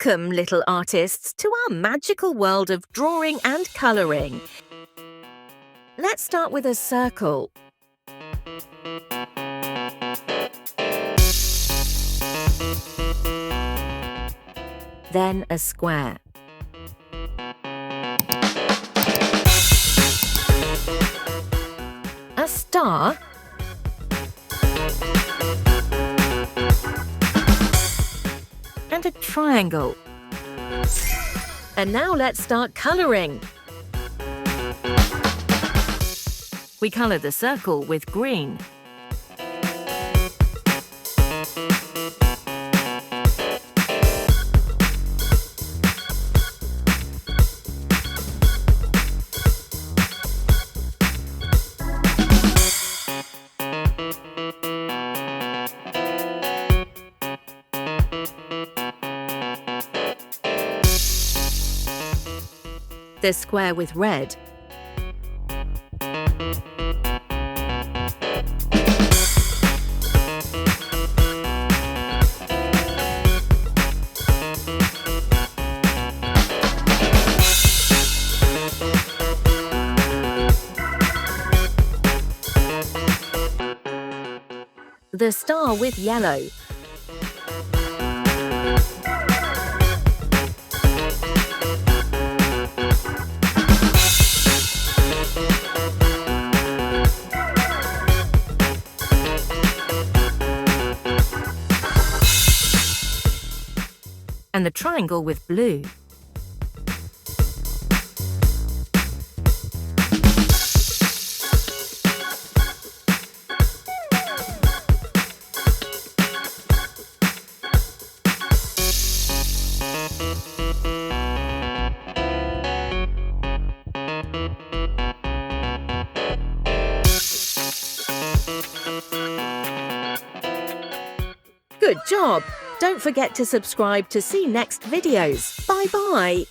Welcome, little artists, to our magical world of drawing and colouring. Let's start with a circle. Then a square. A star. And a triangle. And now let's start colouring. We colour the circle with green. The square with red. The star with yellow. And the triangle with blue. Good job! Don't forget to subscribe to see next videos. Bye-bye!